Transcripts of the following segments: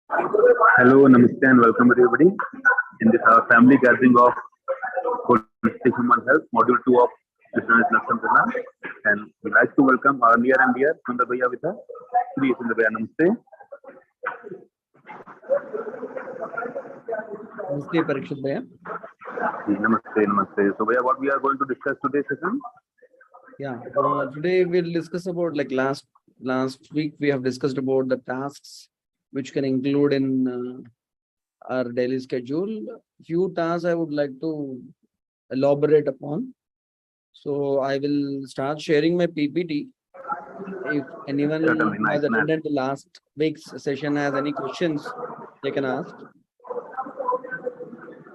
Hello, Namaste, and welcome everybody in this family gathering of Holistic Human Health, Module 2 of Business Induction. And we'd like to welcome our near and dear Sundar Bhaiya with us. Please, Sundar Bhaiya, Namaste. Namaste, Parikshit Bhaiya. Namaste, Namaste. So, Bhaiya, what we are going to discuss today session? Yeah, today we'll discuss about last week we have discussed about the tasks which can include in our daily schedule. Few tasks I would like to elaborate upon. So I will start sharing my PPT. If anyone has attended the last week's session has any questions, they can ask.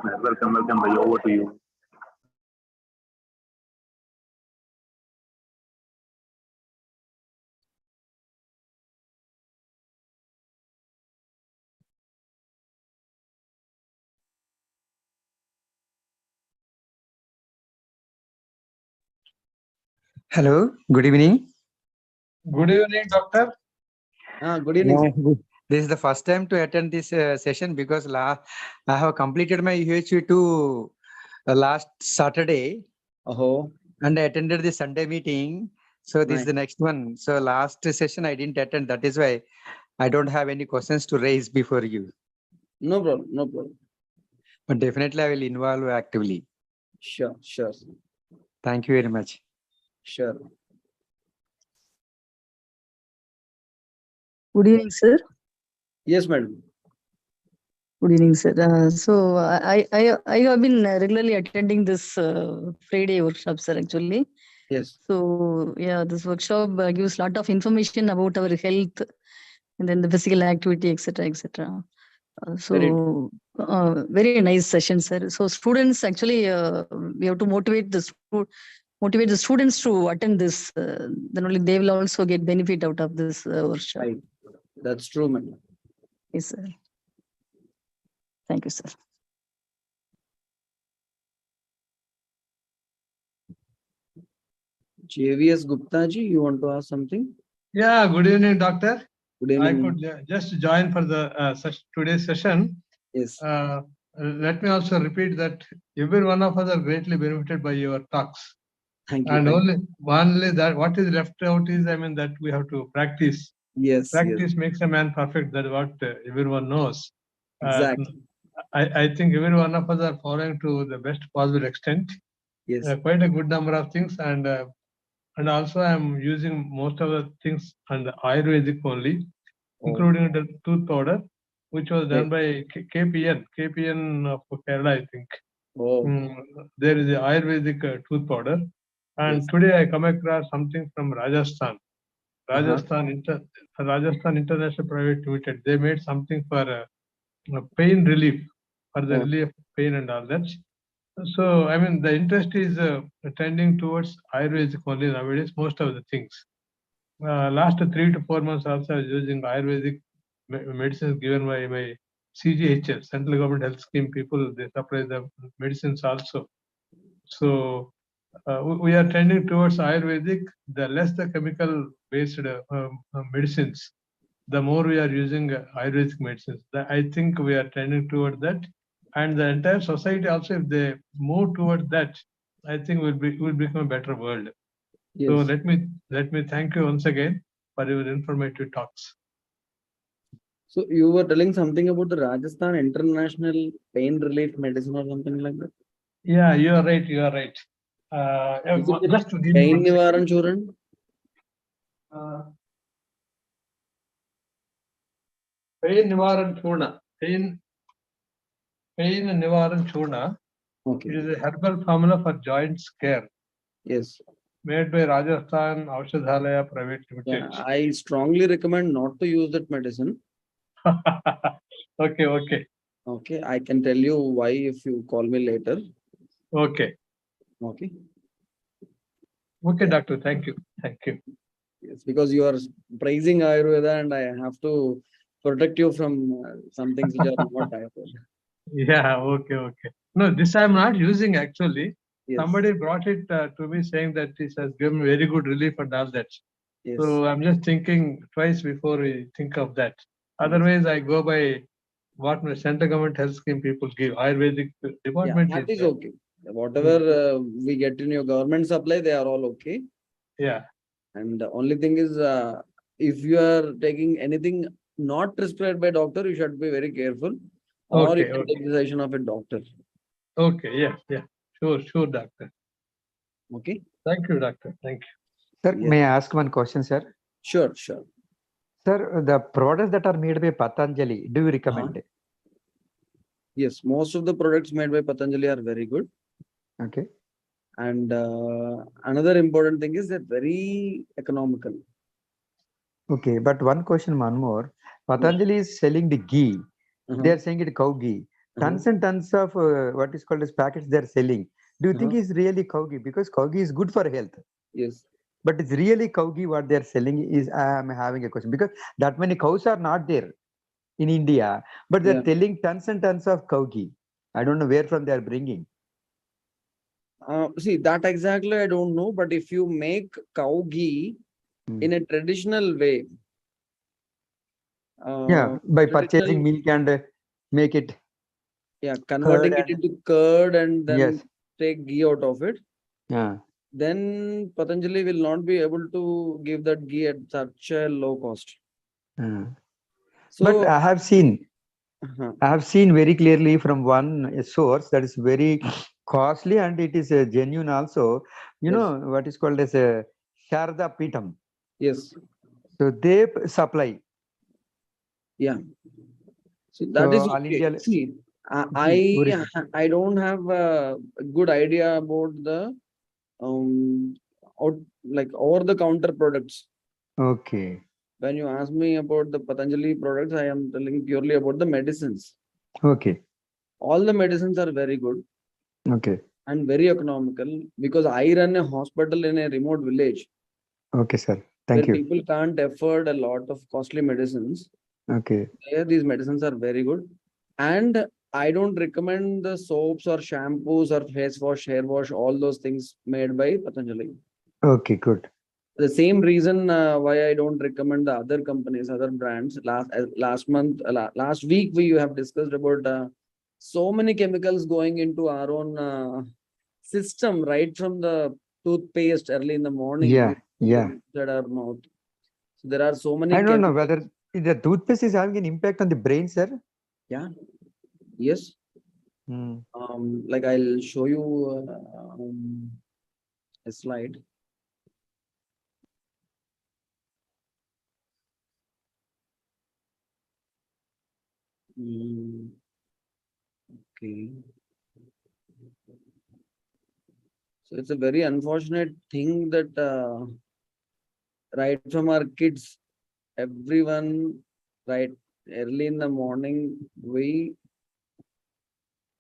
Welcome, Bhaiya. Over to you. Hello, good evening. Good evening, doctor. Good evening. This is the first time to attend this session because I have completed my UHV2 last Saturday. And I attended the Sunday meeting. So this is the next one. So last session I didn't attend. That is why I don't have any questions to raise before you. No problem, no problem. But definitely I will involve actively. Sure. Thank you very much. Sure. Good evening, sir. Yes, madam. Good evening, sir. So I have been regularly attending this Friday workshop, sir, actually. Yes. So yeah, this workshop gives a lot of information about our health and then the physical activity, etc., etc. So very nice session, sir. So students actually we have to motivate the students to attend this. Then only they will also get benefit out of this workshop. Right. That's true, madam. Yes, sir. Thank you, sir. JVS Gupta ji, you want to ask something? Yeah, good evening, doctor. Good evening. I could just join for the today's session. Yes. Let me also repeat that every one of us are greatly benefited by your talks. Thank you. And only that what is left out is, that we have to practice. Yes. Practice makes a man perfect. That's what everyone knows. Exactly. I think every one of us are following to the best possible extent. Yes. Quite a good number of things, and also I'm using most of the things on the Ayurvedic only, including the tooth powder, which was done by KPN of Kerala, I think. There is a Ayurvedic tooth powder, and today I come across something from Rajasthan. Rajasthan International Private Limited. They made something for pain relief, for the relief of pain and all that. So, the interest is tending towards Ayurvedic only nowadays, most of the things. Last 3 to 4 months also I was using Ayurvedic medicines given by my CGHS, Central Government Health Scheme people, they supply the medicines also. So, we are tending towards Ayurvedic. The less the chemical based medicines, the more we are using Ayurvedic medicines. I think we are tending toward that. And the entire society also, if they move towards that, I think will become a better world. Yes. So let me thank you once again for your informative talks. So you were telling something about the Rajasthan International Pain Relief Medicine or something like that? Yeah, you are right. Just to give Pain Nivaran Churan? Pain Nivaran Churna. Pain Nivaran Churna. Okay. It is a herbal formula for joints care. Yes. Made by Rajasthan Aushadhalaya Private Limited. Yeah, I strongly recommend not to use that medicine. Okay. Okay, I can tell you why if you call me later. Okay, doctor. Thank you. Yes, because you are praising Ayurveda and I have to protect you from some things which are not Ayurveda. Yeah, okay. No, this I'm not using actually. Yes. Somebody brought it to me saying that this has given very good relief and all that. Yes. So I'm just thinking twice before we think of that. Otherwise, I go by what my central government health scheme people give. Ayurvedic Yeah, department that is is okay. Whatever we get in your government supply, they are all okay. yeah. And the only thing is, if you are taking anything not prescribed by doctor, you should be very careful. Or you Okay, can okay. take the suggestion of a doctor. Okay, yeah. Sure, doctor. Okay. Thank you, doctor. Thank you. Sir, Yeah. may I ask one question, sir? Sure. Sir, the products that are made by Patanjali, do you recommend? Yes, most of the products made by Patanjali are very good. Okay. And another important thing is they're very economical. Okay, but one more. Patanjali is selling the ghee. They are saying it cow ghee. Tons and tons of what is called as packets they are selling. Do you think it's really cow ghee? Because cow ghee is good for health. Yes. But it's really cow ghee what they are selling is, I am having a question. Because that many cows are not there in India. But they're telling tons and tons of cow ghee. I don't know where from they are bringing. See, that exactly I don't know. But if you make cow ghee in a traditional way, by purchasing milk and make it. Yeah, converting it into curd and then take ghee out of it. Yeah. Then Patanjali will not be able to give that ghee at such a low cost. So, but I have seen very clearly from one source that is very costly and it is genuine also. You know what is called as a Sharda Pitam. Yes. So they supply. Yeah. So that is All okay. India. See, I don't have a good idea about the over the counter products. Okay. When you ask me about the Patanjali products, I am telling purely about the medicines. Okay. All the medicines are very good. Okay. And very economical because I run a hospital in a remote village. Okay, sir. Thank you. People can't afford a lot of costly medicines. Okay. There, these medicines are very good. And I don't recommend the soaps or shampoos or face wash, hair wash, all those things made by Patanjali. Okay, good. The same reason why I don't recommend the other companies, other brands. Last week, we have discussed about so many chemicals going into our own system, right from the toothpaste early in the morning. That our mouth. So there are so many. I don't know whether the toothpaste is having an impact on the brain, sir. Yeah. Yes. Like I'll show you a slide. Okay. So it's a very unfortunate thing that right from our kids, everyone, right early in the morning, we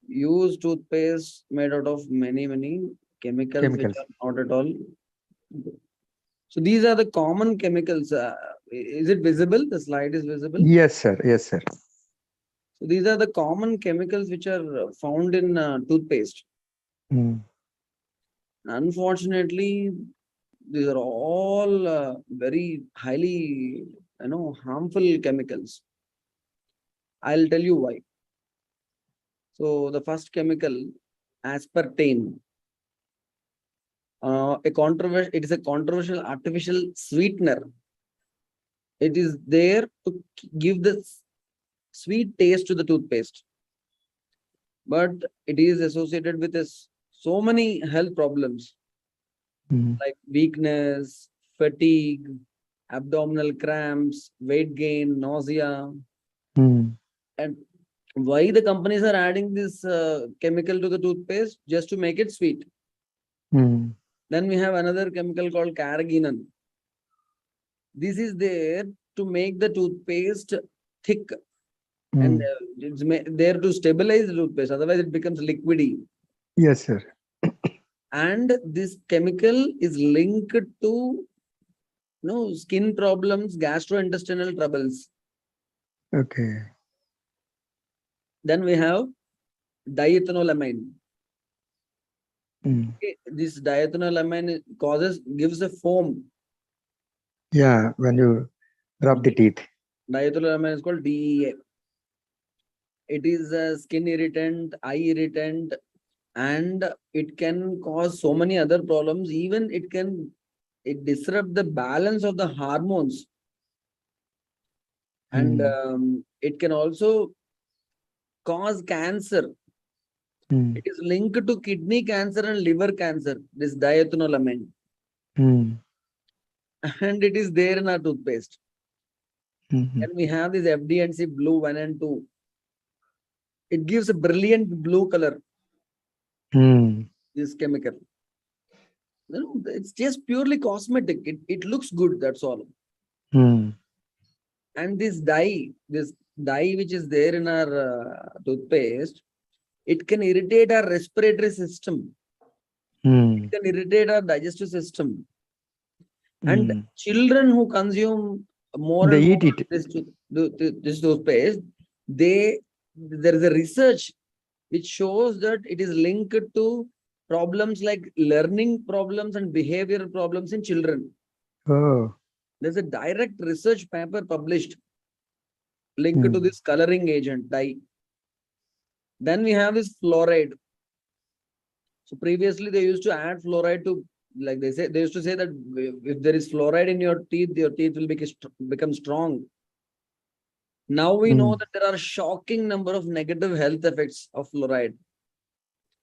use toothpaste made out of many chemicals. Which are not at all. So these are the common chemicals. Is it visible? The slide is visible? Yes, sir. Yes, sir. So these are the common chemicals which are found in toothpaste. Unfortunately, these are all very highly, harmful chemicals. I'll tell you why. So the first chemical, aspartame. It is a controversial artificial sweetener. It is there to give the sweet taste to the toothpaste. But it is associated with so many health problems like weakness, fatigue, abdominal cramps, weight gain, nausea. And why the companies are adding this chemical to the toothpaste? Just to make it sweet. Then we have another chemical called carrageenan. This is there to make the toothpaste thick. And it's there to stabilize the toothpaste. Otherwise, it becomes liquidy. Yes, sir. And this chemical is linked to skin problems, gastrointestinal troubles. Okay. Then we have diethanolamine. Okay. This diethanolamine gives a foam. Yeah, when you rub the teeth. Diethylamine is called DEA. It is a skin irritant, eye irritant, and it can cause so many other problems. Even it disrupt the balance of the hormones, and it can also cause cancer. It is linked to kidney cancer and liver cancer, this diethanolamine. And it is there in our toothpaste. And we have this FD&C blue 1 and 2. It gives a brilliant blue color, this chemical. It's just purely cosmetic. It looks good, that's all. And this dye which is there in our toothpaste, it can irritate our respiratory system. It can irritate our digestive system. And children who consume more They and eat more it. this toothpaste, there is a research which shows that it is linked to problems like learning problems and behavioral problems in children. Oh. There's a direct research paper published linked to this coloring agent dye. Then we have this fluoride. So previously they used to add fluoride to, like they used to say that if there is fluoride in your teeth will become strong. Now we know that there are shocking number of negative health effects of fluoride.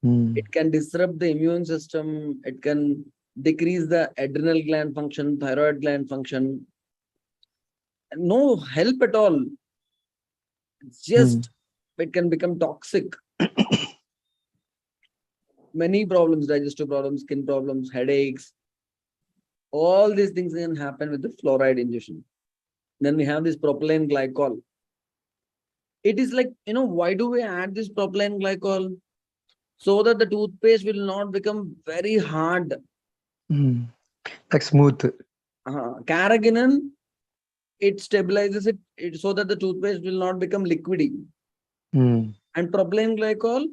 It can disrupt the immune system. It can decrease the adrenal gland function, thyroid gland function. No help at all. It's just, it can become toxic. Many problems, digestive problems, skin problems, headaches. All these things can happen with the fluoride ingestion. Then we have this propylene glycol. It is like, why do we add this propylene glycol? So that the toothpaste will not become very hard. Like smooth. Carrageenan, it stabilizes it so that the toothpaste will not become liquidy. And propylene glycol,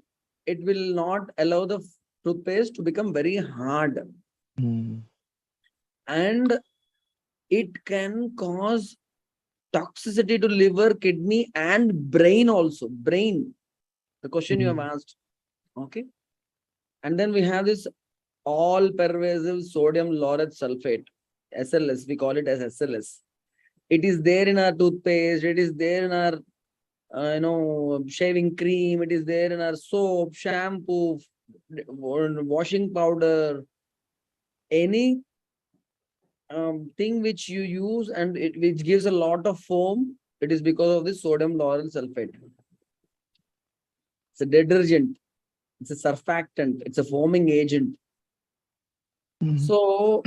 it will not allow the toothpaste to become very hard. And it can cause toxicity to liver, kidney, and brain also. Brain, the question you have asked. Okay. And then we have this all-pervasive sodium laureth sulfate, SLS. We call it as SLS. It is there in our toothpaste. It is there in our, shaving cream. It is there in our soap, shampoo, washing powder. Any thing which you use and which gives a lot of foam, it is because of this sodium lauryl sulfate. It's a detergent. It's a surfactant. It's a foaming agent. So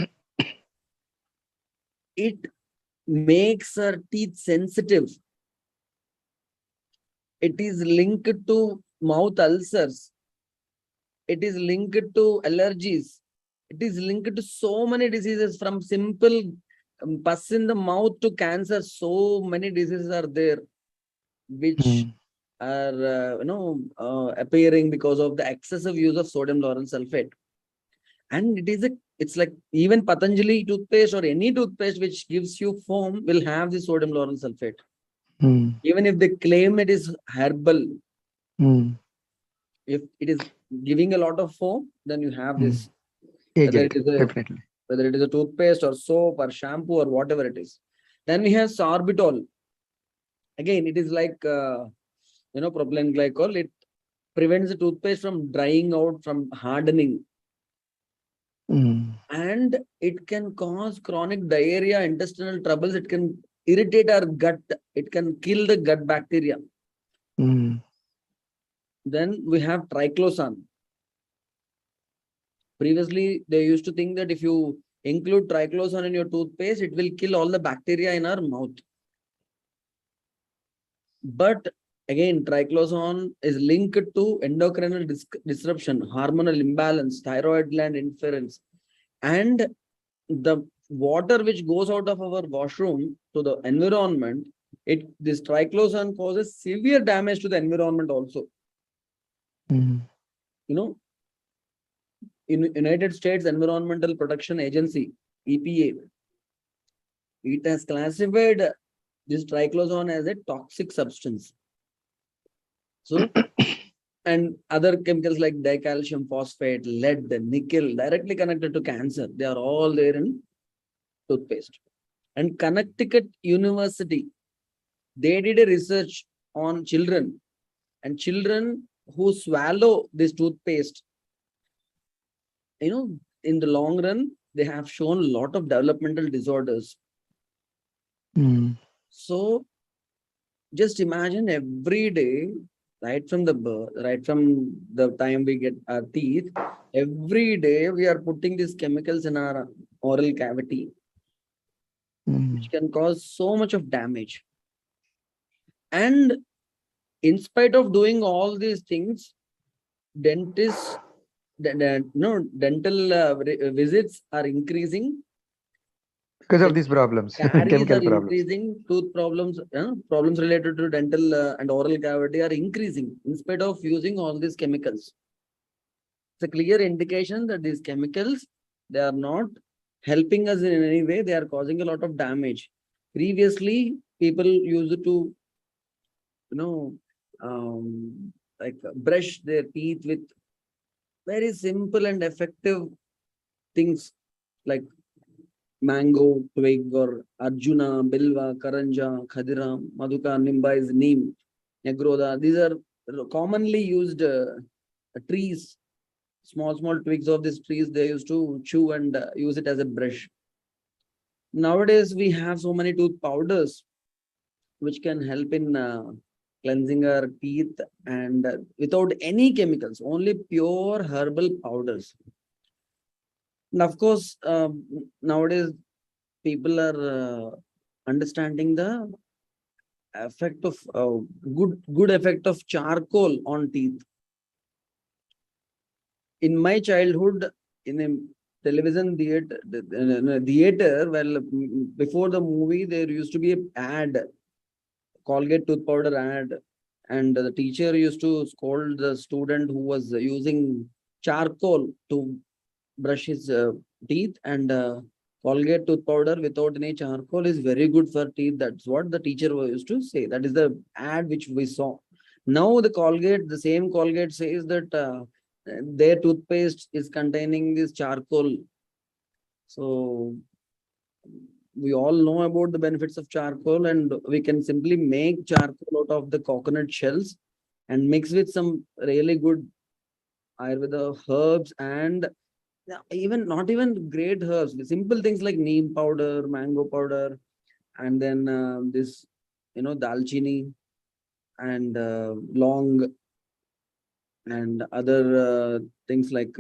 it makes our teeth sensitive. It is linked to mouth ulcers. It is linked to allergies. It is linked to so many diseases, from simple pus in the mouth to cancer. So many diseases are there which are appearing because of the excessive use of sodium lauryl sulfate. And it's like even Patanjali toothpaste or any toothpaste which gives you foam will have the sodium lauryl sulfate. Even if they claim it is herbal, if it is giving a lot of foam, then you have this. Whether it is a toothpaste or soap or shampoo or whatever it is. Then we have sorbitol. Again, it is like propylene glycol. It prevents the toothpaste from drying out, from hardening. And it can cause chronic diarrhea, intestinal troubles. It can irritate our gut. It can kill the gut bacteria. Then we have triclosan. Previously, they used to think that if you include triclosan in your toothpaste, it will kill all the bacteria in our mouth. But again, triclosan is linked to endocrinal disruption, hormonal imbalance, thyroid gland interference, and the water which goes out of our washroom to the environment. This triclosan causes severe damage to the environment also. In United States Environmental Protection Agency, EPA, it has classified this triclosan as a toxic substance. So, and other chemicals like dicalcium phosphate, lead, nickel, directly connected to cancer. They are all there in toothpaste. And Connecticut University, they did a research on children, and children who swallow this toothpaste, in the long run, they have shown a lot of developmental disorders. So just imagine every day, right from the birth, right from the time we get our teeth, every day we are putting these chemicals in our oral cavity, which can cause so much of damage. And in spite of doing all these things, dentists, dental visits are increasing because of these problems, caries chemical are problems. increasing, tooth problems, problems related to dental and oral cavity are increasing in spite of using all these chemicals. It's a clear indication that these chemicals, they are not helping us in any way. They are causing a lot of damage. Previously, people used to, like brush their teeth with very simple and effective things like mango twig or Arjuna, Bilva, Karanja, Khadira, Madhuka, Nimba is neem, Negroda. These are commonly used trees, small twigs of these trees. They used to chew and use it as a brush. Nowadays, we have so many tooth powders which can help in cleansing our teeth and without any chemicals, only pure herbal powders. And of course, nowadays people are understanding the effect of good effect of charcoal on teeth. In my childhood, in a television theater, well, before the movie, there used to be an ad, Colgate tooth powder ad, and the teacher used to scold the student who was using charcoal to brush his teeth, and Colgate tooth powder without any charcoal is very good for teeth. That's what the teacher used to say. That is the ad which we saw. Now the same Colgate says that their toothpaste is containing this charcoal. So we all know about the benefits of charcoal, and we can simply make charcoal out of the coconut shells and mix with some really good Ayurveda herbs and not even great herbs, simple things like neem powder, mango powder, and then this, dalchini and long and other things like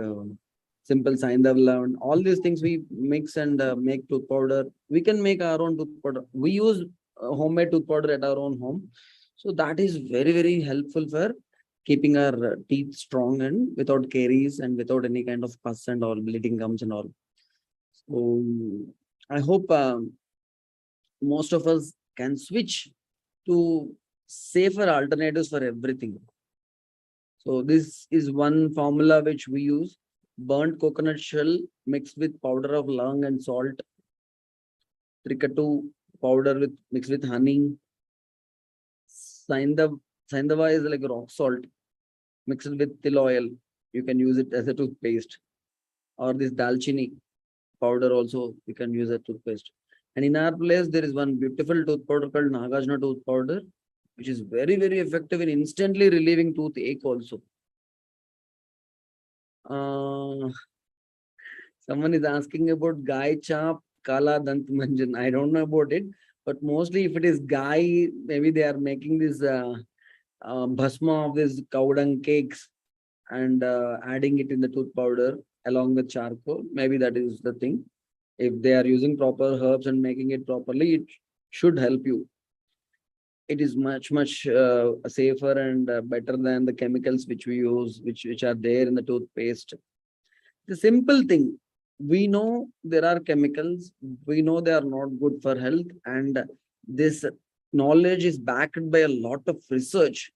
simple saindavla, and all these things we mix and make tooth powder. We can make our own tooth powder. We use homemade tooth powder at our own home. So that is very, very helpful for keeping our teeth strong and without caries and without any kind of pus and all, bleeding gums and all. So I hope most of us can switch to safer alternatives for everything. So this is one formula which we use: burnt coconut shell mixed with powder of lung and salt, tricatu powder mixed with honey, Saindava is like rock salt mixed with til oil. You can use it as a toothpaste, or this dalchini powder also you can use as toothpaste. And in our place, there is one beautiful tooth powder called Nagarjuna tooth powder, which is very, very effective in instantly relieving toothache also. Someone is asking about Gai Chap, Kala Dant Manjan. I don't know about it, but mostly if it is Gai, maybe they are making this bhasma of this cow dung cakes and adding it in the tooth powder along with charcoal. Maybe that is the thing. If they are using proper herbs and making it properly, it should help you. It is much safer and better than the chemicals which we use, which are there in the toothpaste. The simple thing, we know there are chemicals, we know they are not good for health, and this knowledge is backed by a lot of research.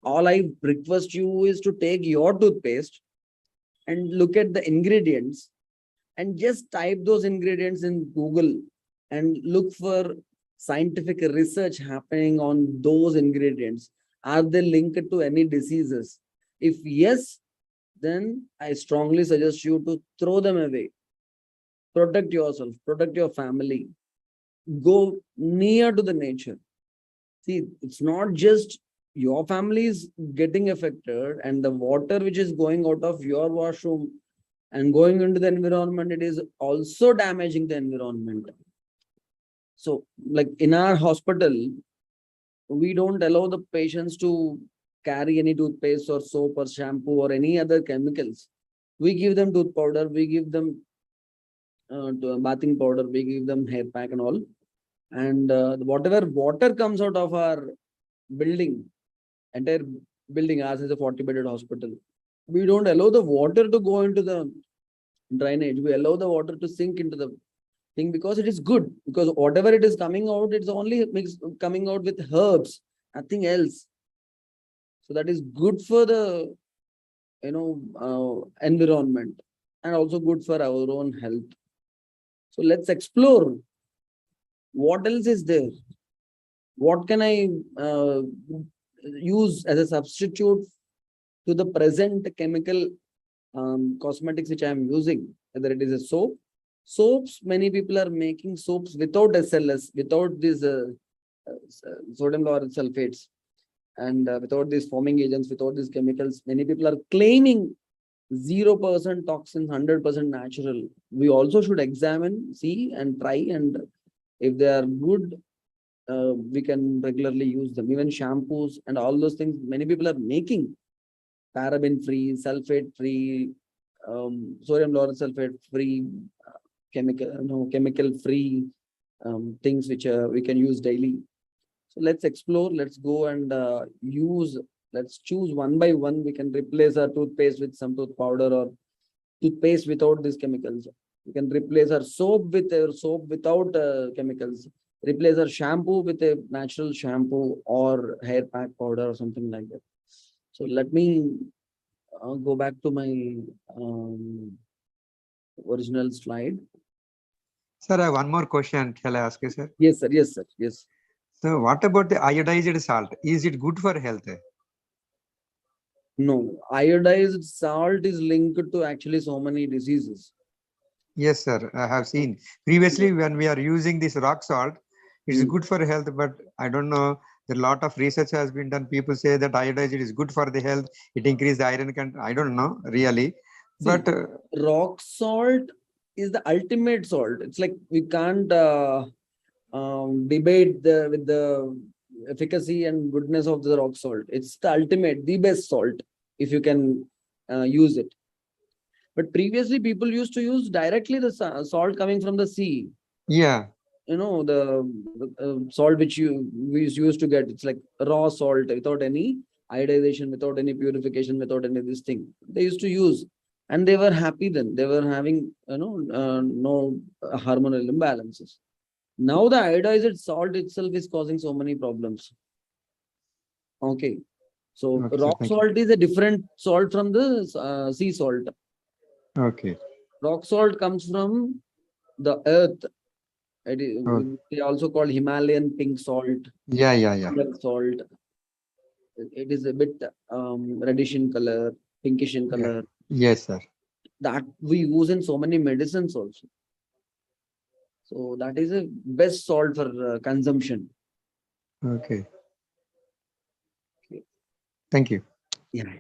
All I request you is to take your toothpaste and look at the ingredients and just type those ingredients in Google and look for scientific research happening on those ingredients? Are they linked to any diseases? If yes, then I strongly suggest you to throw them away. Protect yourself, protect your family, go near to the nature. See, it's not just your family is getting affected, and the water which is going out of your washroom and going into the environment, it is also damaging the environment. So, like in our hospital, we don't allow the patients to carry any toothpaste or soap or shampoo or any other chemicals. We give them tooth powder, we give them bathing powder, we give them hair pack and all. And whatever water comes out of our building, entire building, ours is a 40-bedded hospital. We don't allow the water to go into the drainage. We allow the water to sink into the thing because it is good. Because whatever it is coming out, it's only coming out with herbs, nothing else. So that is good for the environment and also good for our own health. So let's explore what else is there. What can I use as a substitute to the present chemical cosmetics which I am using, whether it is a soap. Soaps, many people are making soaps without SLS, without these sodium lauryl sulfates, and without these foaming agents, without these chemicals. Many people are claiming 0% toxins, 100% natural. We also should examine, see, and try, and if they are good, we can regularly use them. Even shampoos and all those things, many people are making paraben free, sulfate free, sodium lauryl sulfate free, chemical free things which we can use daily. So let's explore, let's go and use, let's choose one by one. We can replace our toothpaste with some tooth powder or toothpaste without these chemicals. We can replace our soap with a soap without chemicals. Replace our shampoo with a natural shampoo or hair pack powder or something like that. So let me go back to my original slide. Sir, I have one more question. Shall I ask you, sir? Yes, sir. Yes, sir. Yes. So what about the iodized salt? Is it good for health? No, iodized salt is linked to actually so many diseases. Yes, sir. I have seen previously when we are using this rock salt, it's good for health, but I don't know. A lot of research has been done. People say that iodized is good for the health. It increases the iron content. I don't know really, but rock salt is the ultimate salt. It's like we can't debate with the efficacy and goodness of the rock salt. It's the ultimate, the best salt if you can use it. But previously people used to use directly the salt coming from the sea. Yeah. The salt which we used to get, it's like raw salt without any iodization, without any purification, without any this thing. They used to use, and they were happy then. They were having no hormonal imbalances. Now the iodized salt itself is causing so many problems. Okay. So rock salt is a different salt from the sea salt. Okay. Rock salt comes from the earth. It is, they also call Himalayan pink salt. Yeah. Salt. It is a bit reddish in color, pinkish in color. Yes, sir. That we use in so many medicines also. So that is a best salt for consumption. Okay. Thank you. Yeah.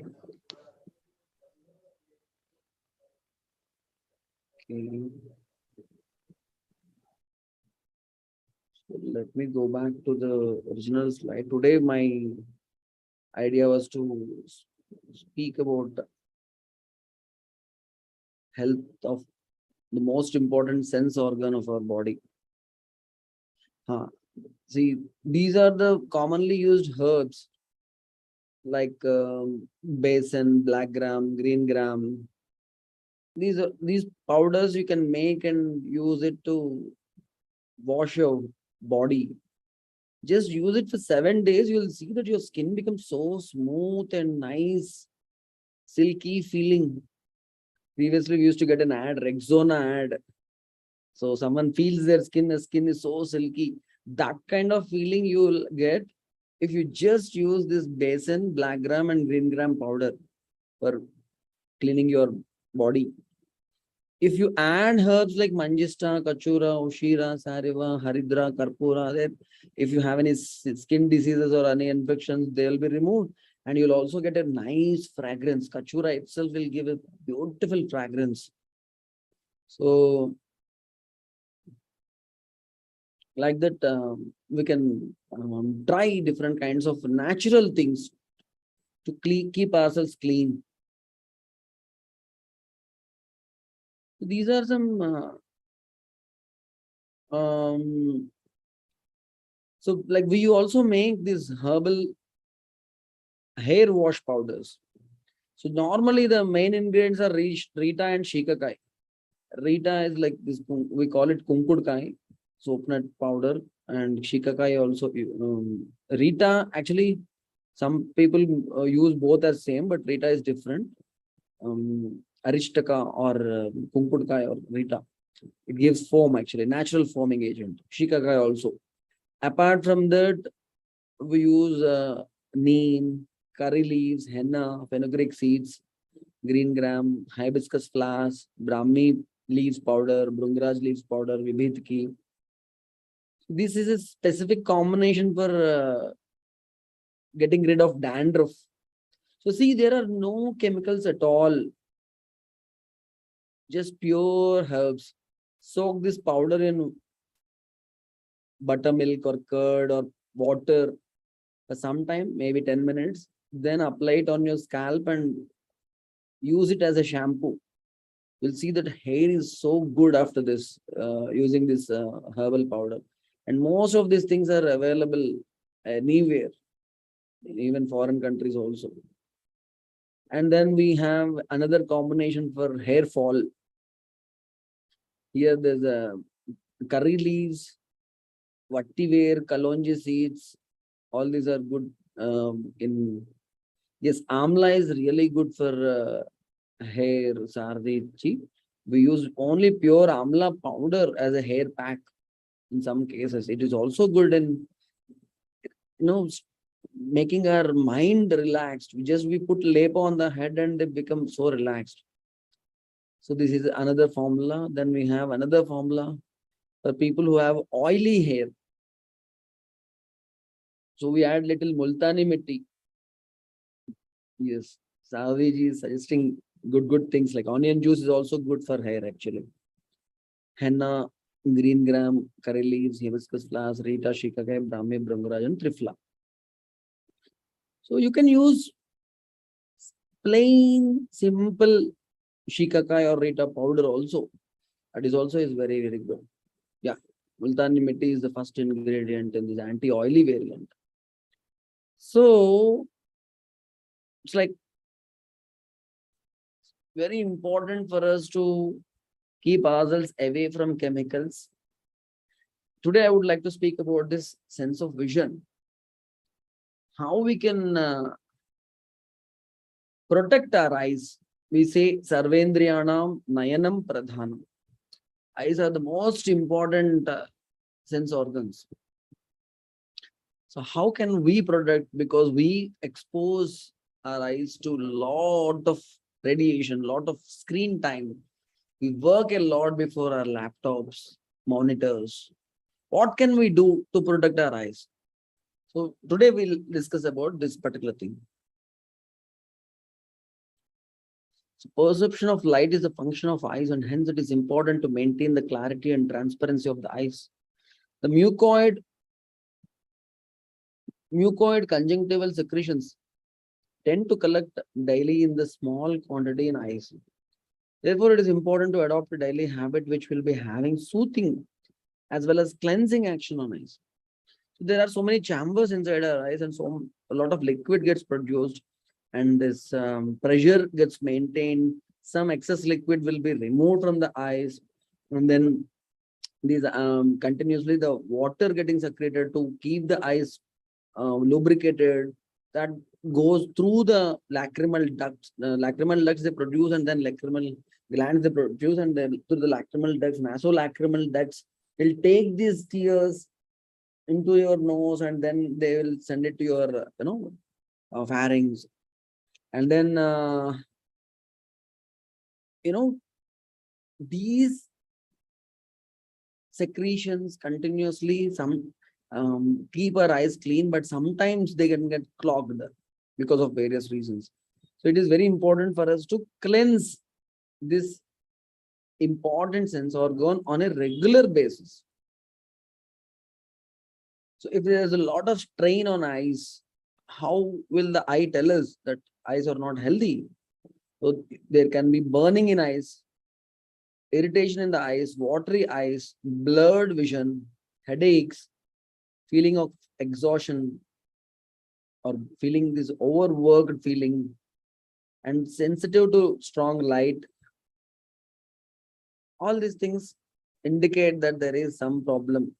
Okay. So let me go back to the original slide. Today, my idea was to speak about health of the most important sense organ of our body. See, these are the commonly used herbs like basin, black gram, green gram. These powders you can make and use it to wash your body. Just use it for 7 days. You'll see that your skin becomes so smooth and nice, silky feeling. Previously, we used to get an ad, Rexona ad. So someone feels their skin, the skin is so silky. That kind of feeling you will get if you just use this basin, black gram and green gram powder for cleaning your body. If you add herbs like Manjista, Kachura, Ushira, Sariva, Haridra, Karpura, then if you have any skin diseases or any infections, they will be removed. And you'll also get a nice fragrance. Kachura itself will give a beautiful fragrance. So, like that, we can try different kinds of natural things to keep ourselves clean. These are some so like we also make these herbal hair wash powders. So normally the main ingredients are Rita and Shikakai. Rita is like this, we call it Kunkudkai, soapnut powder, and Shikakai also. Rita, actually, some people use both as same, but Rita is different. Arishtaka or Kunkudkai or Rita. It gives foam, actually, natural foaming agent. Shikakai also. Apart from that, we use neem, curry leaves, henna, fenugreek seeds, green gram, hibiscus flowers, brahmi leaves powder, brungraj leaves powder, vibhitki. This is a specific combination for getting rid of dandruff. So see, there are no chemicals at all. Just pure herbs. Soak this powder in buttermilk or curd or water for some time, maybe 10 minutes. Then apply it on your scalp and use it as a shampoo. You'll see that hair is so good after this, using this herbal powder. And most of these things are available anywhere, even foreign countries also. And then we have another combination for hair fall. Here there's a curry leaves, vetiver, kalonji seeds. All these are good yes, amla is really good for hair, sardi. We use only pure amla powder as a hair pack in some cases. It is also good in, making our mind relaxed. We put lep on the head and they become so relaxed. So this is another formula. Then we have another formula for people who have oily hair. So we add little multani mitti. Yes, Saviji is suggesting good things like onion juice is also good for hair actually. Henna, green gram, curry leaves, hibiscus flowers, Rita, Shikakai, Brahmi, Brungraj, and Trifla. So you can use plain, simple Shikakai or Rita powder also. That is also very, very good. Yeah, Multani mitti is the first ingredient in this anti-oily variant. So it's like very important for us to keep ourselves away from chemicals. Today, I would like to speak about this sense of vision. How we can protect our eyes. We say Sarvendriyanam Nayanam Pradhanam. Eyes are the most important sense organs. So how can we protect? Because we expose our eyes to a lot of radiation, lot of screen time. We work a lot before our laptops, monitors. What can we do to protect our eyes? So today we'll discuss about this particular thing. So perception of light is a function of eyes, and hence it is important to maintain the clarity and transparency of the eyes. The mucoid conjunctival secretions tend to collect daily in the small quantity in eyes. Therefore, it is important to adopt a daily habit which will be having soothing as well as cleansing action on eyes. So there are so many chambers inside our eyes, and a lot of liquid gets produced, and this pressure gets maintained. Some excess liquid will be removed from the eyes, and then these continuously the water getting secreted to keep the eyes lubricated. That goes through the lacrimal ducts. Lacrimal ducts they produce, and then lacrimal glands they produce, and then through the lacrimal ducts, nasolacrimal ducts will take these tears into your nose, and then they will send it to your, pharynx. And then, these secretions continuously keep our eyes clean, but sometimes they can get clogged because of various reasons. So it is very important for us to cleanse this important sense organ on a regular basis. So if there is a lot of strain on eyes, how will the eye tell us that eyes are not healthy? So there can be burning in eyes, irritation in the eyes, watery eyes, blurred vision, headaches, feeling of exhaustion, or feeling this overworked feeling, and sensitive to strong light. All these things indicate that there is some problem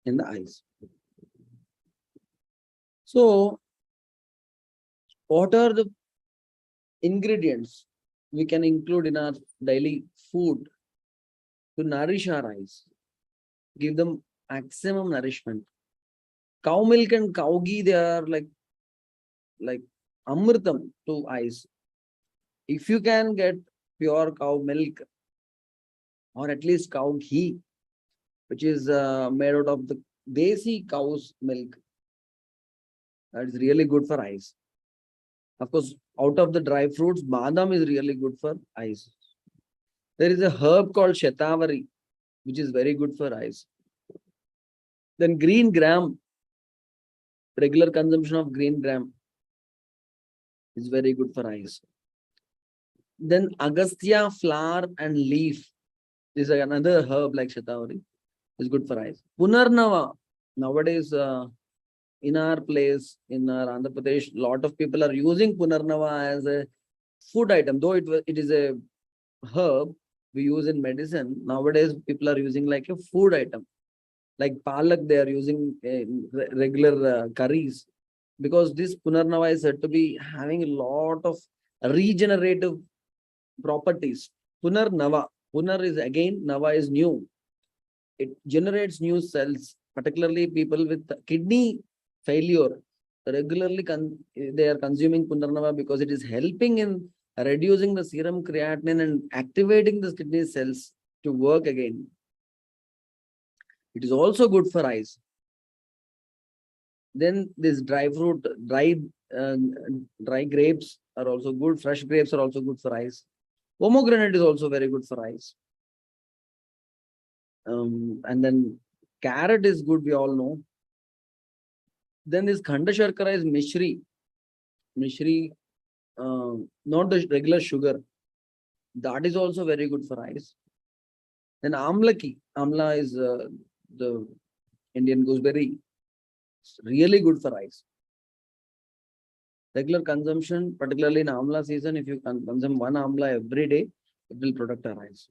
in the eyes. So, what are the ingredients we can include in our daily food to nourish our eyes, give them maximum nourishment? Cow milk and cow ghee, they are like amritam to eyes. If you can get pure cow milk, or at least cow ghee, which is made out of the desi cow's milk, that is really good for eyes. Of course, out of the dry fruits, badam is really good for eyes. There is a herb called shatavari, which is very good for eyes. Then green gram, regular consumption of green gram is very good for eyes. Then agastya flower and leaf is another herb like shatavari, is good for eyes. Punarnava, nowadays in our place, in our Andhra Pradesh, lot of people are using Punarnava as a food item, though it is a herb we use in medicine. Nowadays, people are using like a food item. Like palak, they are using regular curries, because this Punarnava is said to be having a lot of regenerative properties. Punarnava, Punar is again, Nava is new. It generates new cells, particularly people with kidney failure. Regularly, they are consuming Punarnava because it is helping in reducing the serum creatinine and activating the kidney cells to work again. It is also good for eyes. Then this dry fruit, dry grapes are also good. Fresh grapes are also good for eyes. Pomegranate is also very good for eyes. And then carrot is good, we all know. Then this khanda sharkara is mishri. Mishri, not the regular sugar. That is also very good for eyes. Then amlaki. Amla is the Indian gooseberry. It's really good for eyes. Regular consumption, particularly in amla season, if you consume one amla every day, it will protect our eyes.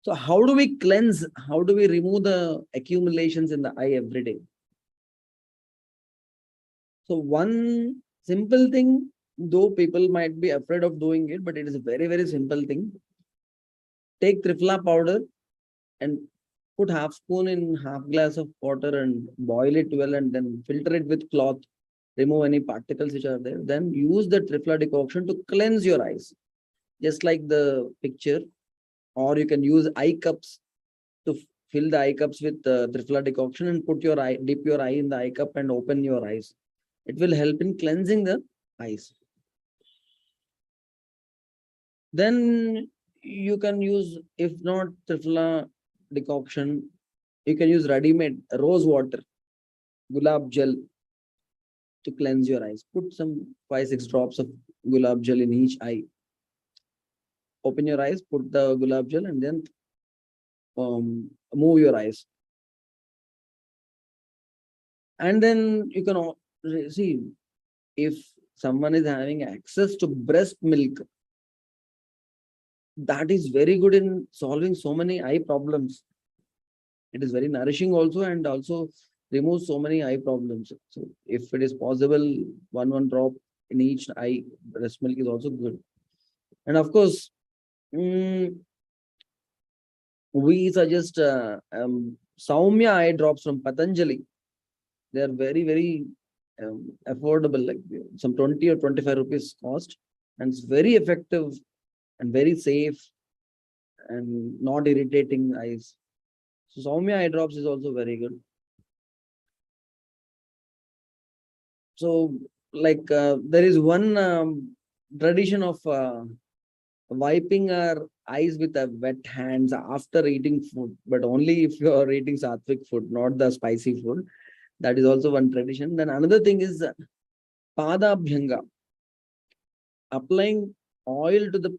So how do we cleanse? How do we remove the accumulations in the eye every day? So one simple thing, though people might be afraid of doing it, but it is a very, very simple thing. Take triphala powder and put half spoon in half glass of water and boil it well, and then filter it with cloth. Remove any particles which are there. Then use the triphala decoction to cleanse your eyes, just like the picture. Or you can use eye cups to fill the eye cups with triphala decoction and put your eye, dip your eye in the eye cup and open your eyes. It will help in cleansing the eyes. Then you can use, if not triphala decoction, you can use ready-made rose water, gulab gel, to cleanse your eyes. Put some 5-6 drops of gulab gel in each eye. Open your eyes, put the gulab gel, and then move your eyes. And then you can see, if someone is having access to breast milk, that is very good in solving so many eye problems. It is very nourishing also, and also removes so many eye problems. So if it is possible, one drop in each eye, breast milk is also good. And of course, we suggest Saumya eye drops from Patanjali. They are very, very affordable, like some 20 or 25 rupees cost, and it's very effective and very safe and not irritating eyes. So Soumya eye drops is also very good. So like there is one tradition of wiping our eyes with a wet hands after eating food, but only if you are eating sattvic food, not the spicy food. That is also one tradition. Then another thing is padabhyanga, applying oil to the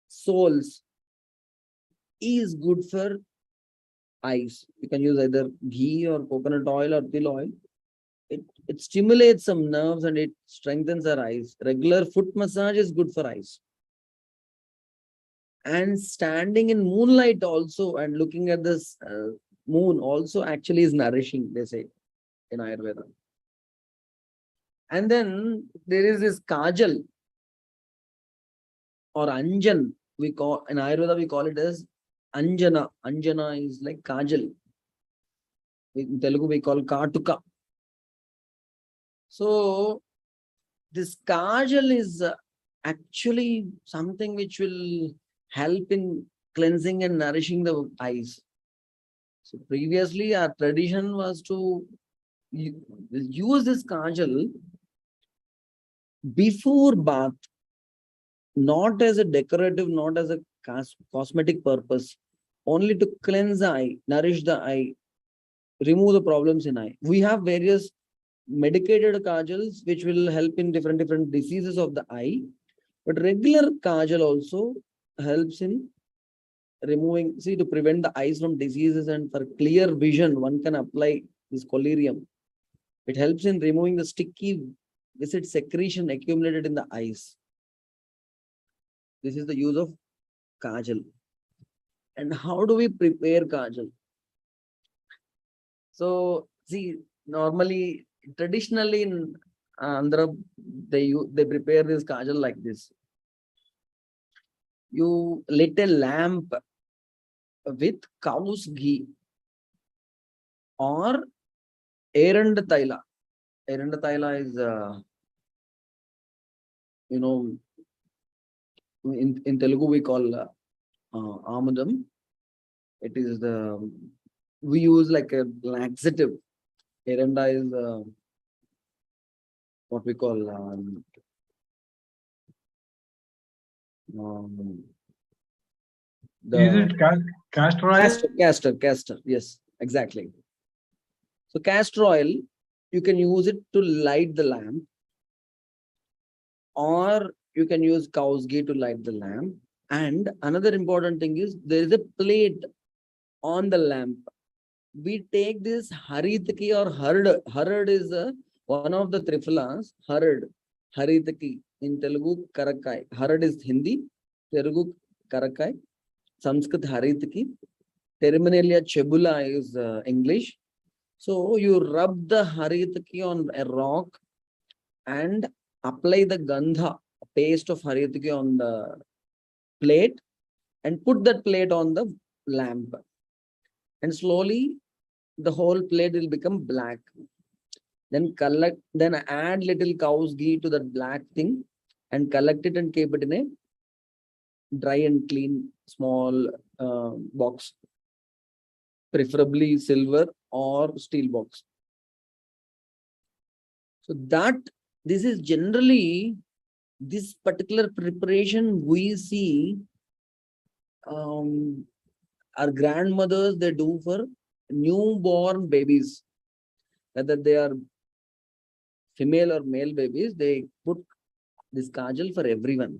soles is good for eyes. You can use either ghee or coconut oil or til oil. It stimulates some nerves and it strengthens our eyes. Regular foot massage is good for eyes. And standing in moonlight also and looking at this moon also actually is nourishing, they say in Ayurveda. And then there is this kajal or anjan. We call in Ayurveda we call it as anjana. Anjana is like kajal. In Telugu we call katuka. So this kajal is actually something which will help in cleansing and nourishing the eyes. So previously our tradition was to use this kajal before bath, not as a decorative, not as a cosmetic purpose, only to cleanse the eye, nourish the eye, remove the problems in eye. We have various medicated kajals which will help in different diseases of the eye, but regular kajal also helps in removing, to prevent the eyes from diseases, and for clear vision one can apply this collyrium. It helps in removing the sticky viscid secretion accumulated in the eyes. This is the use of kajal. And how do we prepare kajal? So see, normally, traditionally in Andhra, they prepare this kajal like this. You lit a lamp with cow's ghee or eranda taila. Eranda taila is, in Telugu we call amadam. It is we use like a laxative. Eranda is what we call Is it castor oil? Castor. Yes, exactly. So castor oil, you can use it to light the lamp, or you can use cow's ghee to light the lamp. And another important thing is there is a plate on the lamp. We take this haritaki or harad. Harad is one of the trifilas. Harad, haritaki. In Telugu, karakai. Harad is Hindi. Telugu, karakai. Sanskrit, haritaki. Terminalia chebula is English. So you rub the haritaki on a rock and apply the gandha, paste of haritaki on the plate, and put that plate on the lamp. And slowly the whole plate will become black. Then add little cow's ghee to that black thing and collect it and keep it in a dry and clean small box, preferably silver or steel box. So this is generally this particular preparation we see our grandmothers, they do for newborn babies, whether they are female or male babies, they put this kajal for everyone,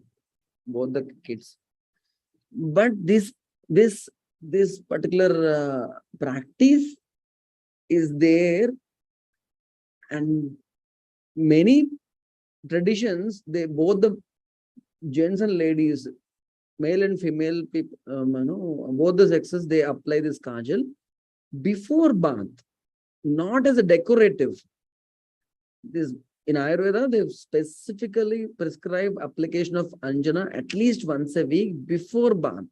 both the kids. But this particular practice is there, and many traditions, both the gents and ladies, male and female people, both the sexes, they apply this kajal before bath, not as a decorative. This in Ayurveda, they've specifically prescribed application of anjana at least once a week before bath.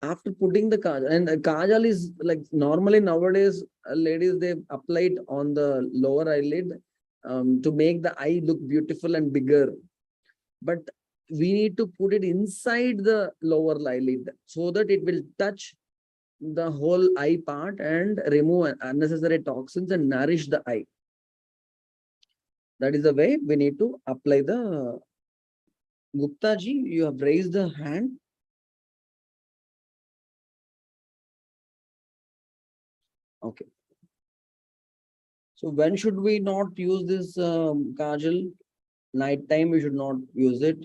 After putting the kajal, and kajal is like normally nowadays, ladies, they apply it on the lower eyelid to make the eye look beautiful and bigger. But we need to put it inside the lower eyelid so that it will touch the whole eye part and remove unnecessary toxins and nourish the eye. That is the way we need to apply the. Gupta ji, you have raised the hand. Okay. So when should we not use this kajal? Night time we should not use it.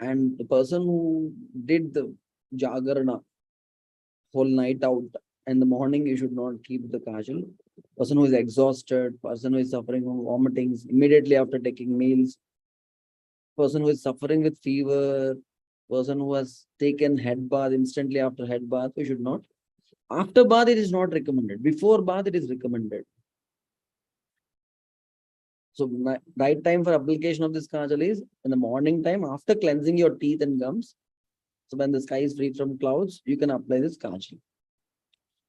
And the person who did the jagarana whole night out, in the morning you should not keep the kajal. Person who is exhausted, person who is suffering from vomitings immediately after taking meals, person who is suffering with fever, person who has taken head bath instantly after head bath, we should not. After bath, it is not recommended. Before bath, it is recommended. So right time for application of this kajal is in the morning time after cleansing your teeth and gums. So when the sky is free from clouds, you can apply this kajal.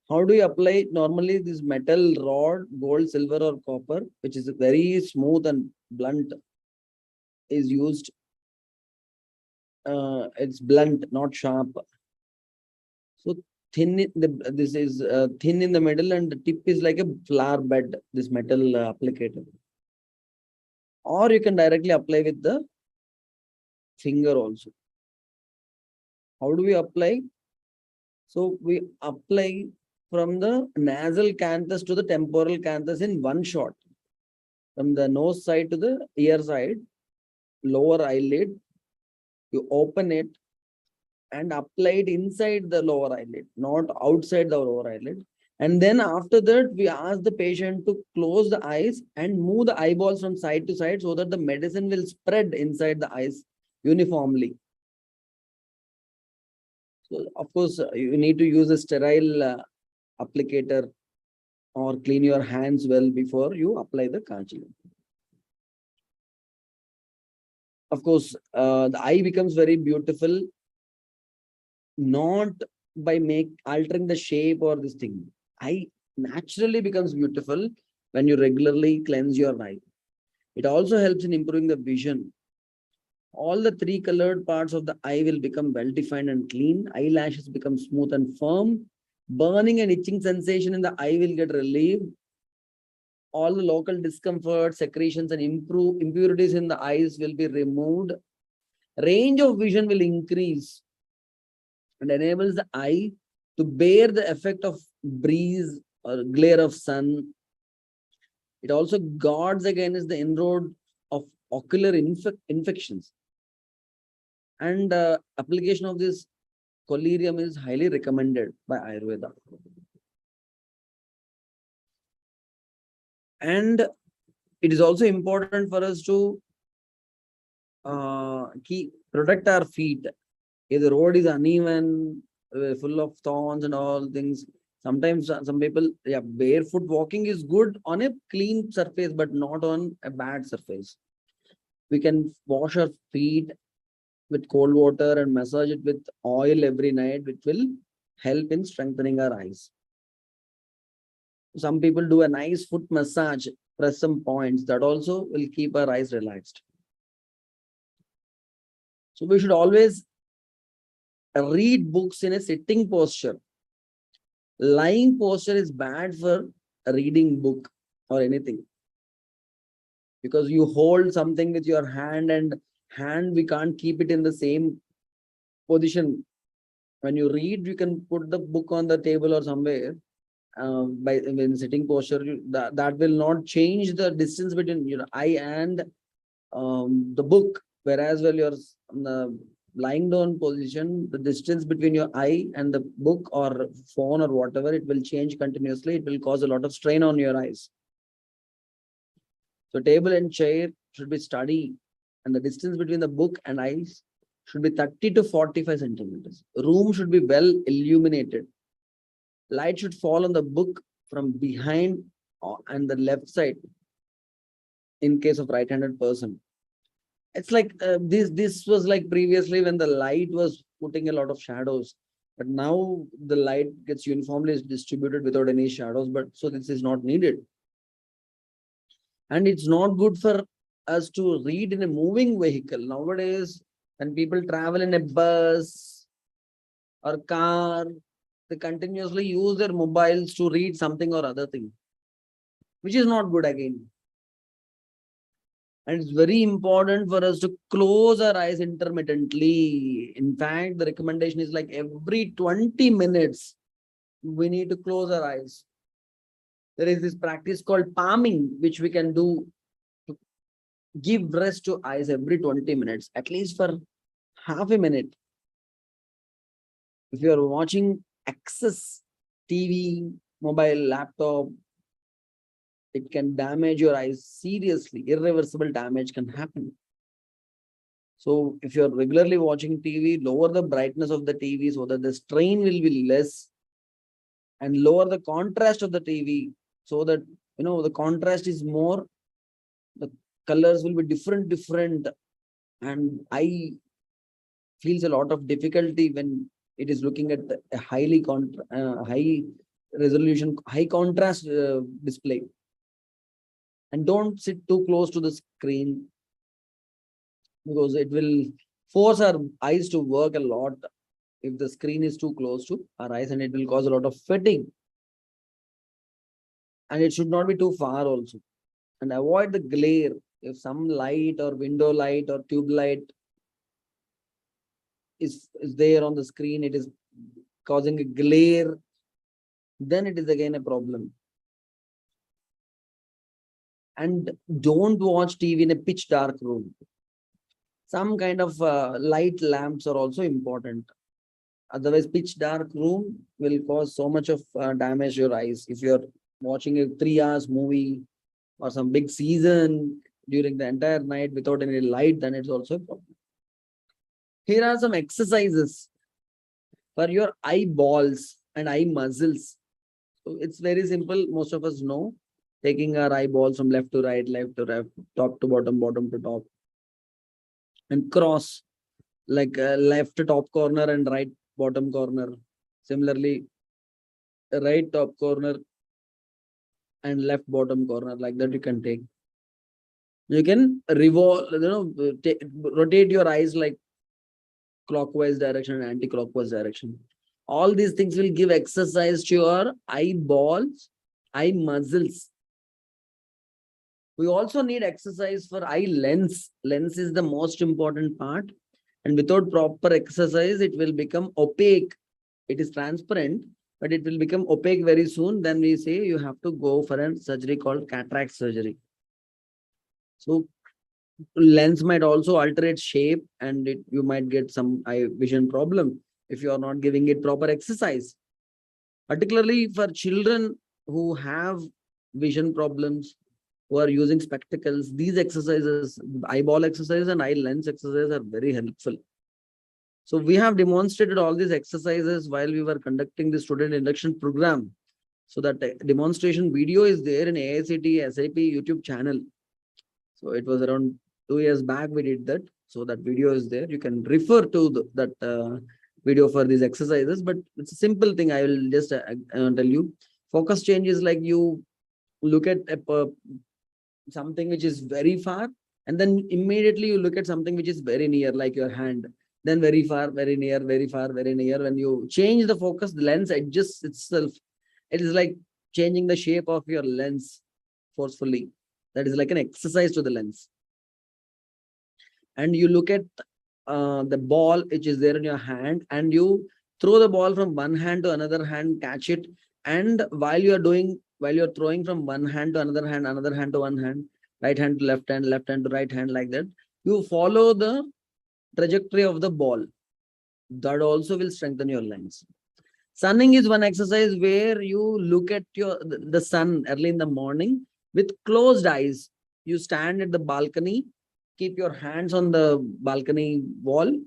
How do you apply? Normally, this metal rod, gold, silver, or copper, which is very smooth and blunt, is used. It's blunt, not sharp. So thin. This is thin in the middle, and the tip is like a flower bed. This metal applicator. Or you can directly apply with the finger also. How do we apply? So we apply from the nasal canthus to the temporal canthus in one shot. From the nose side to the ear side, lower eyelid, you open it and apply it inside the lower eyelid, not outside the lower eyelid. And then after that, we ask the patient to close the eyes and move the eyeballs from side to side so that the medicine will spread inside the eyes uniformly. So of course, you need to use a sterile applicator or clean your hands well before you apply the kajal. Of course, the eye becomes very beautiful not by altering the shape or this thing. Eye naturally becomes beautiful when you regularly cleanse your eye. It also helps in improving the vision. All the three colored parts of the eye will become well defined and clean. Eyelashes become smooth and firm. Burning and itching sensation in the eye will get relieved. All the local discomfort, secretions, and impurities in the eyes will be removed. Range of vision will increase and enables the eye to bear the effect of breeze or glare of sun. It also guards against the inroad of ocular infections. And application of this collyrium is highly recommended by Ayurveda. And it is also important for us to protect our feet. If the road is uneven, full of thorns and all things, sometimes some people, barefoot walking is good on a clean surface, but not on a bad surface. We can wash our feet with cold water and massage it with oil every night, which will help in strengthening our eyes. Some people do a nice foot massage, press some points, that also will keep our eyes relaxed. So we should always read books in a sitting posture. Lying posture is bad for reading book or anything, because you hold something with your hand, and we can't keep it in the same position. When you read, you can put the book on the table or somewhere. When sitting posture, that will not change the distance between your eye and the book. Whereas when you're lying down position, the distance between your eye and the book or phone or whatever, it will change continuously. It will cause a lot of strain on your eyes. So table and chair should be steady, and the distance between the book and eyes should be 30 to 45 centimeters. Room should be well illuminated. Light should fall on the book from behind and the left side in case of right-handed person. It's like this was like previously when the light was putting a lot of shadows. But now the light gets uniformly distributed without any shadows, but so this is not needed. And it's not good for us to read in a moving vehicle. Nowadays, when people travel in a bus or car, they continuously use their mobiles to read something or other thing, which is not good again. And it's very important for us to close our eyes intermittently. In fact, the recommendation is like every 20 minutes, we need to close our eyes. There is this practice called palming, which we can do to give rest to eyes every 20 minutes, at least for half a minute. If you are watching excess TV, mobile, laptop, it can damage your eyes seriously. Irreversible damage can happen. So if you're regularly watching TV, lower the brightness of the TV so that the strain will be less, and lower the contrast of the TV so that, the contrast is more, the colors will be different, and eye feels a lot of difficulty when it is looking at a high resolution, high contrast display. And don't sit too close to the screen, because it will force our eyes to work a lot if the screen is too close to our eyes, and it will cause a lot of fatigue. And it should not be too far also. And avoid the glare. If some light or window light or tube light is there on the screen, it is causing a glare, then it is again a problem. And don't watch TV in a pitch dark room. Some kind of light lamps are also important. Otherwise, pitch dark room will cause so much of damage to your eyes. If you're watching a 3 hours movie or some big season during the entire night without any light, then it's also a problem. Here are some exercises for your eyeballs and eye muscles. So it's very simple. Most of us know. Taking our eyeballs from left to right, top to bottom, bottom to top, and cross like left top corner and right bottom corner. Similarly, right top corner and left bottom corner, like that you can take. You can revolve, rotate your eyes like clockwise direction and anti-clockwise direction. All these things will give exercise to your eyeballs, eye muscles. We also need exercise for eye lens. Lens is the most important part. And without proper exercise, it will become opaque. It is transparent, but it will become opaque very soon. Then we say you have to go for a surgery called cataract surgery. So lens might also alter its shape, and you might get some eye vision problem if you are not giving it proper exercise. Particularly for children who have vision problems, who are using spectacles, these exercises, eyeball exercise and eye lens exercise, are very helpful. So we have demonstrated all these exercises while we were conducting the student induction program. So that demonstration video is there in AICTE-SIP YouTube channel. So it was around 2 years back we did that. So that video is there. You can refer to that video for these exercises, but it's a simple thing. I will just tell you. Focus change is like you look at something which is very far, and then immediately you look at something which is very near, like your hand, then very far, very near, very far, very near. When you change the focus, the lens adjusts itself. It is like changing the shape of your lens forcefully. That is like an exercise to the lens. And you look at the ball which is there in your hand, and you throw the ball from one hand to another hand, catch it, and while you're throwing from one hand to another hand to one hand, right hand to left hand to right hand, like that, you follow the trajectory of the ball. That also will strengthen your lens. Sunning is one exercise where you look at the sun early in the morning with closed eyes. You stand at the balcony, keep your hands on the balcony wall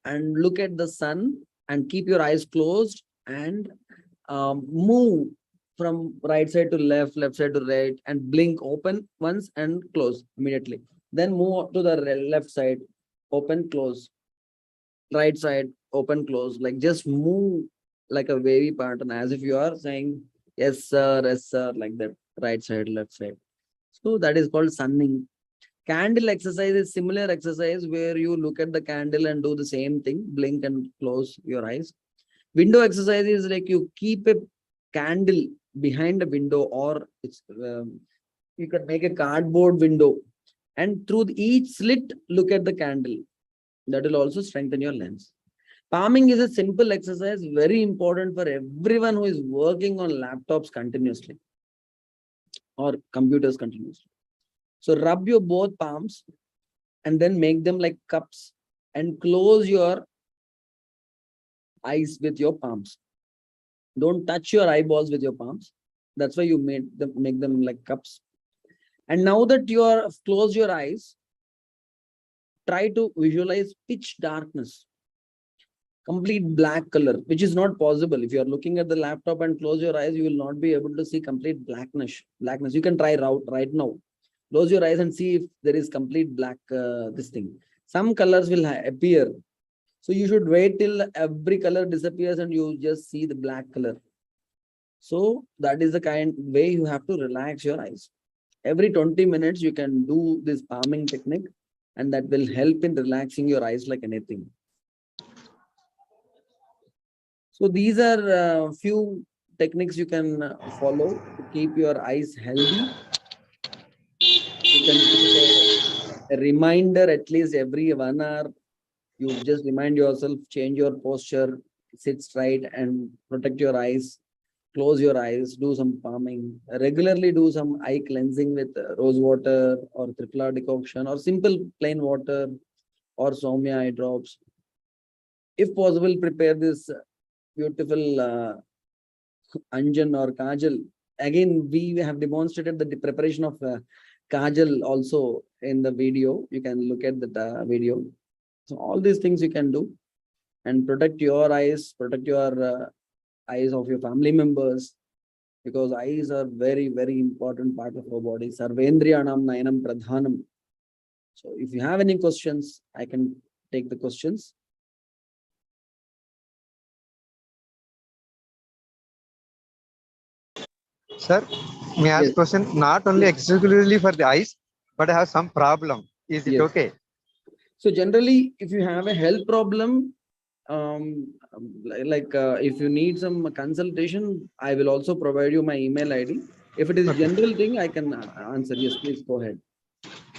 and look at the sun, and keep your eyes closed, and move from right side to left, left side to right, and blink, open once and close immediately. Then move to the left side, open, close, right side, open, close. Like just move like a wavy pattern, as if you are saying yes sir, like that, right side, left side. So that is called sunning. Candle exercise is similar exercise where you look at the candle and do the same thing, blink and close your eyes. Window exercise is like you keep a candle behind a window, or it's you can make a cardboard window, and through each slit look at the candle. That will also strengthen your lens. Palming is a simple exercise, very important for everyone who is working on laptops continuously or computers continuously. So rub your both palms and then make them like cups and close your eyes with your palms. Don't touch your eyeballs with your palms. That's why you make them like cups. And now that you are close your eyes, try to visualize pitch darkness, complete black color, which is not possible. If you are looking at the laptop and close your eyes, you will not be able to see complete blackness. You can try right now. Close your eyes and see if there is complete black, this thing. Some colors will appear. So you should wait till every color disappears and you just see the black color. So that is the kind way you have to relax your eyes. Every 20 minutes, you can do this palming technique, and that will help in relaxing your eyes like anything. So these are few techniques you can follow to keep your eyes healthy. You can keep a reminder at least every 1 hour. You just remind yourself, change your posture, sit straight and protect your eyes. Close your eyes, do some palming. Regularly do some eye cleansing with rose water or tripla decoction or simple plain water or Soumya eye drops. If possible, prepare this beautiful anjan or kajal. Again, we have demonstrated the preparation of kajal also in the video. You can look at the video. So all these things you can do and protect your eyes, protect your eyes of your family members, because eyes are very, very important part of our body. Sarvendriyanam nayanam pradhanam. So if you have any questions, I can take the questions. Sir, may I ask Yes. question not only exclusively for the eyes, but I have some problem. Is it Yes. okay? So generally, if you have a health problem, if you need some consultation, I will also provide you my email ID. If it is Okay. general thing, I can answer. Yes, please go ahead.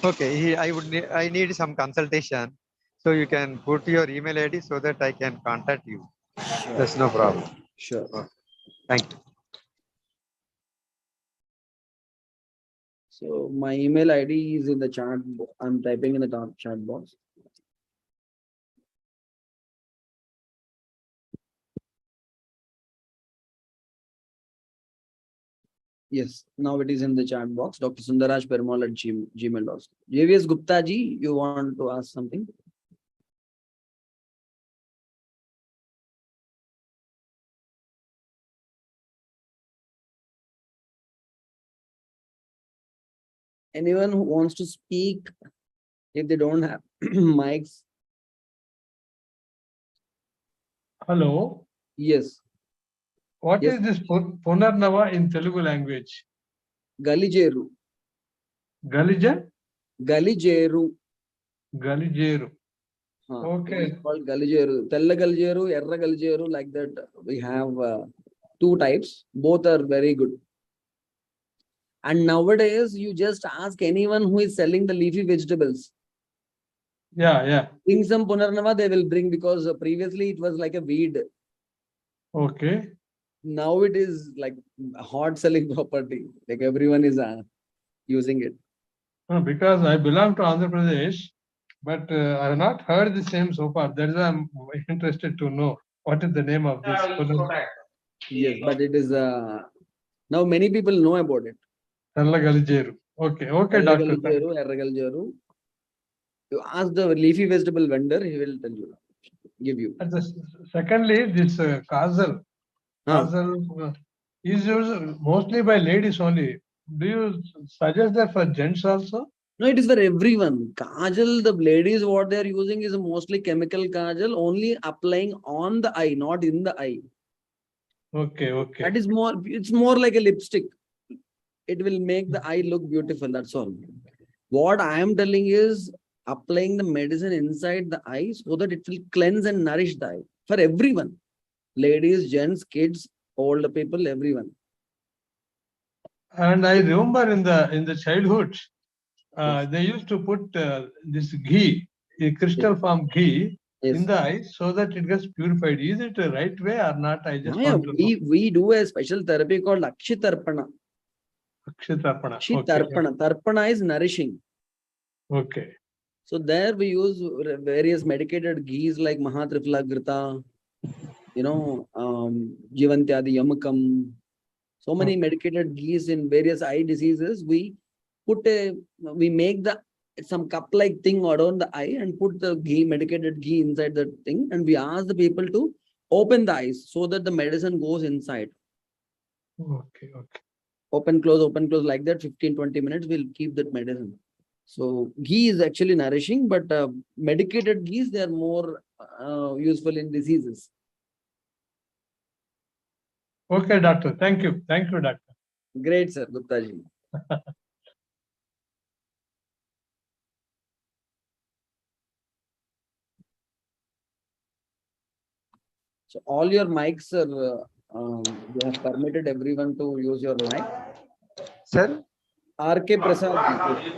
Okay, I need some consultation. So you can put your email ID so that I can contact you. Sure. That's no problem. Sure. Okay. Thank you. So my email ID is in the chat. I'm typing in the chat box. Yes, now it is in the chat box. Dr. Sundaraj Perumal at gmail.com. JVS Gupta ji, you want to ask something? Anyone who wants to speak, if they don't have mics? Hello. Yes. What Yes. is this Punarnava in Telugu language? Galijeru. Galija? Galijeru. Galijeru. Okay. It's called Galijeru. Tella Galijeru, Erra Galijeru, like that. We have two types. Both are very good. And nowadays, you just ask anyone who is selling the leafy vegetables. Yeah. Bring some Punarnava, they will bring, because previously it was like a weed. Okay. Now it is like a hot selling property. Like everyone is using it. Because I belong to Andhra Pradesh, but I have not heard the same so far. That is why I'm interested to know what is the name of this product. Yes, but it is now many people know about it. Tella Galijeru. Okay, Doctor. Erra Galijeru. You ask the leafy vegetable vendor, he will tell you, give you. Secondly, this kajal. Kajal is used mostly by ladies only. Do you suggest that for gents also? No, it is for everyone. Kajal, the ladies, what they are using is mostly chemical kajal, only applying on the eye, not in the eye. Okay, okay. That is more, it's more like a lipstick. It will make the eye look beautiful, that's all. What I am telling is applying the medicine inside the eye so that it will cleanse and nourish the eye for everyone. Ladies, gents, kids, older people, everyone. And I remember in the childhood, they used to put this ghee, a crystal form ghee, in the eye so that it gets purified. Is it the right way or not? I just want to know. We do a special therapy called AICTE-SIP. AICTE-SIP. AICTE-SIP. Tarpana is nourishing. Okay. So there we use various medicated ghees like Mahatriflagrita, Jivantyadi Yamakam. So many medicated ghees in various eye diseases. We make some cup-like thing around the eye and put the ghee, medicated ghee inside the thing, and we ask the people to open the eyes so that the medicine goes inside. Okay, okay. Open, close, like that, 15-20 minutes, we'll keep that medicine. So ghee is actually nourishing, but medicated ghees, they are more useful in diseases. Okay, doctor. Thank you. Thank you, doctor. Great, sir. Gupta ji. So all your mics are, they have permitted everyone to use your mic. Sir? RK Prasad.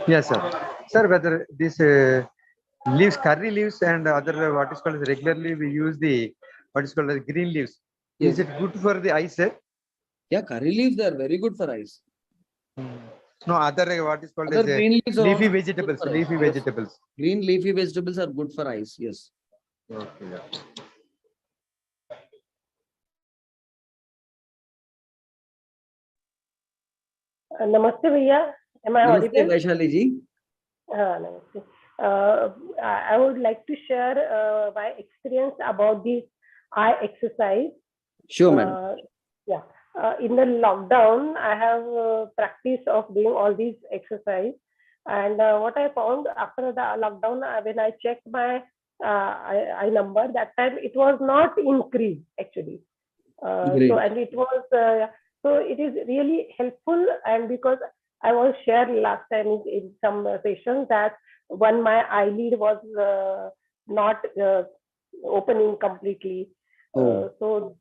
Yes, sir. Sir, whether this leaves, curry leaves and other what is called regularly we use the what is called as green leaves. Yes. Is it good for the eyes, sir? Yeah, curry leaves, they are very good for eyes. No, other what is called Other as green leaves are leafy also vegetables. good for Leafy eyes. Yes. vegetables. Green leafy vegetables are good for eyes. Yes. Okay. Yeah. Namaste, Bhaiya. Am I Namaste, audible? Vaishali ji. Namaste. I would like to share my experience about this eye exercise. Sure, madam. Yeah. In the lockdown, I have practice of doing all these exercise. And what I found after the lockdown, when I checked my eye number, that time it was not increased actually. Great. So and it was so it is really helpful, and because I was shared last time in some sessions that when my eyelid was not opening completely, so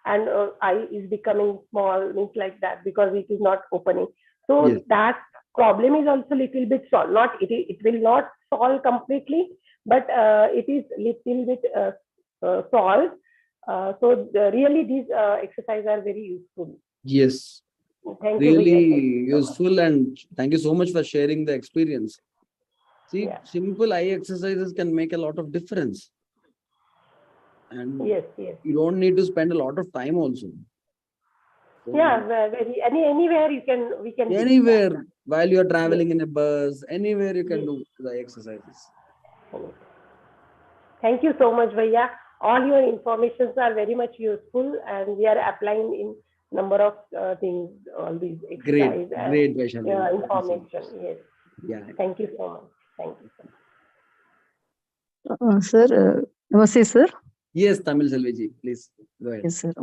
and eye is becoming small, means like that, because it is not opening. So Yes. that problem is also little bit solved. Not it will not solve completely, but it is little bit solved. So really these exercises are very useful. Yes. Thank you. Really Bhaiya. Thank you so much. useful, and thank you so much for sharing the experience. See, Yeah. simple eye exercises can make a lot of difference. And Yes, yes. you don't need to spend a lot of time also. So Yeah, very anywhere we can do that. anywhere, while you are traveling in a bus, anywhere you can Yes. do the exercises. Thank you so much, Bhaiya. All your informations are very much useful, and we are applying in number of things, all these exercises and Great, Vaishali. information. Yes. Yeah. Thank you so much. Thank you so much. Sir, Namaste, sir. Yes, Tamil Selvi, please go ahead. Yes, sir.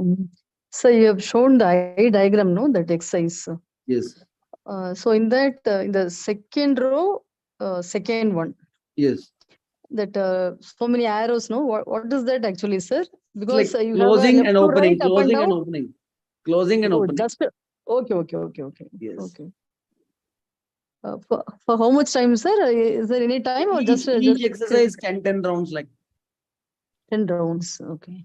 So you have shown the eye diagram, no? That exercise. Yes. So in that, in the second row, second one. Yes. That so many arrows, no? What is that actually, sir? Because Like you closing have and left to opening, right, up and closing and down. opening, closing and opening. Just okay. Yes. Okay. For how much time, sir? Is there any time or Each just exercise 10 rounds, like 10 rounds? Okay.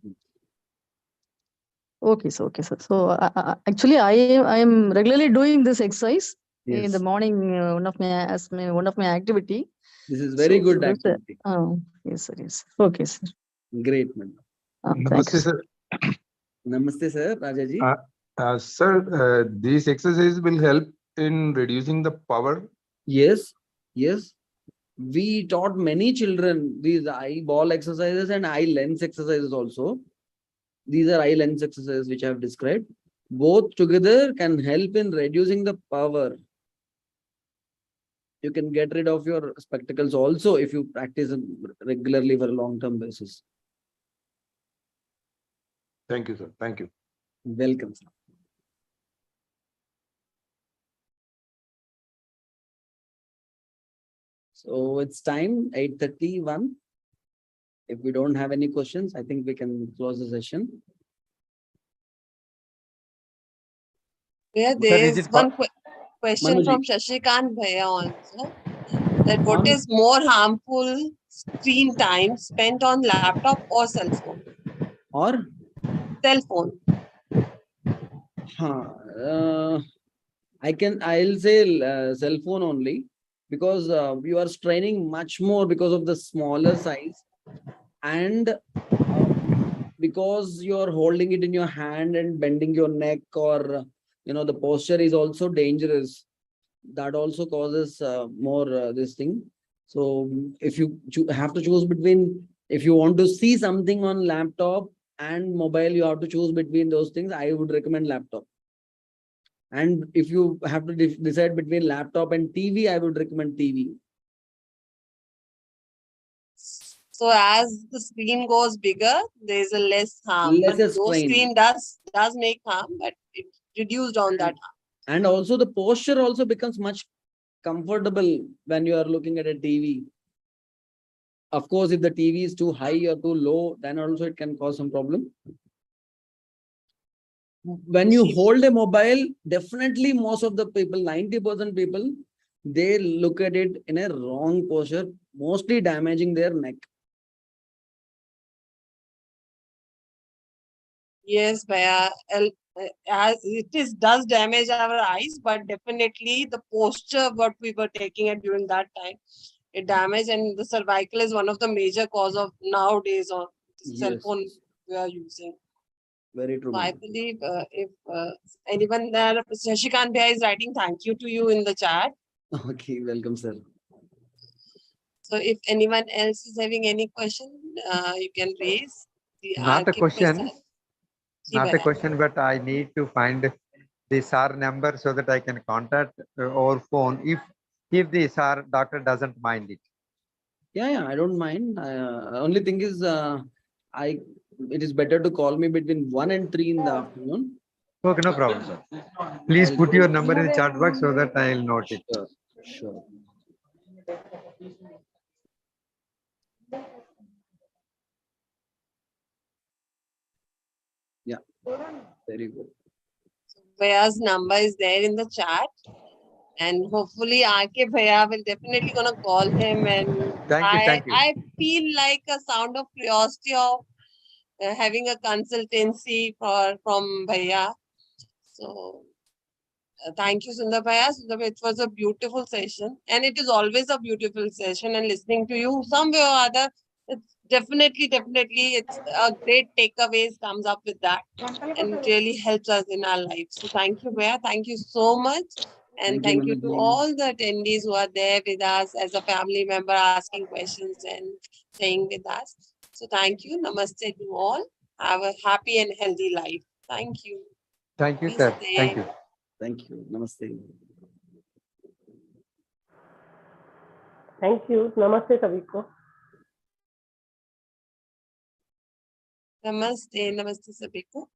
Okay, so so actually, I am regularly doing this exercise in the morning. One of my activity. This is very good activity. Yes, sir. Yes. Okay, sir. Great, man. Thank you, sir. Namaste, sir. Rajaji. Sir, these exercises will help in reducing the power. Yes. Yes. We taught many children these eyeball exercises and eye lens exercises also. These are eye lens exercises which I have described. Both together can help in reducing the power. You can get rid of your spectacles also if you practice regularly for a long-term basis. Thank you, sir. Thank you. Welcome, sir. So it's time 8:31. If we don't have any questions, I think we can close the session. Yeah, Sir, there is is it one question Manuji. from Shashikant Bhaiya also. That what On- is more harmful, screen time spent on laptop or cell phone? Or Cell phone. I'll say cell phone only, because you are straining much more because of the smaller size, and because you're holding it in your hand and bending your neck, or the posture is also dangerous. That also causes more this thing. So if you have to choose between, if you want to see something on laptop and mobile, you have to choose between those things. I would recommend laptop. And if you have to decide between laptop and TV, I would recommend TV. So as the screen goes bigger, there is a less harm. But Lesser no strain. screen does make harm, but it reduced on that harm. And also the posture also becomes much comfortable when you are looking at a TV. Of course, if the TV is too high or too low, then also it can cause some problem. When you hold a mobile, definitely most of the people, 90% people, they look at it in a wrong posture, mostly damaging their neck. Yes, Bhaiya. As it does damage our eyes, but definitely the posture what we were taking at during that time, it damaged, and the cervical is one of the major cause of nowadays on cell Yes. phone we are using. Very true. So I believe if anyone there, Shashikant Bhaiya is writing thank you to you in the chat. Okay, welcome, sir. So if anyone else is having any question, you can raise. Not a question. Not a Bhaiya. question, but I need to find the SAR number so that I can contact over phone if the SAR doctor doesn't mind it. Yeah, I don't mind. Only thing is, it is better to call me between 1 and 3 in the afternoon. Okay, no problem, sir. Please put your number in the chat box so that I'll note it. Sure. Yeah, very good. Bhaiya's number is there in the chat, and hopefully RK Bhaiya will definitely gonna call him. And Thank you. I feel like a sound of curiosity of having a consultancy from Bhaiya. So thank you, Sundar Bhaiya. Sundar Bhaiya, it was a beautiful session, and it is always a beautiful session. And listening to you, some way or other, it's definitely, it's a great takeaways comes up with that, and it really helps us in our lives. So thank you, Bhaiya. Thank you so much. And thank you to all the attendees who are there with us as a family member, asking questions and staying with us. So thank you. Namaste to all. Have a happy and healthy life. Thank you. Thank you, Be sir. safe. Thank you. Thank you. Namaste. Thank you. Namaste सभी को. Namaste. Namaste sabhi ko.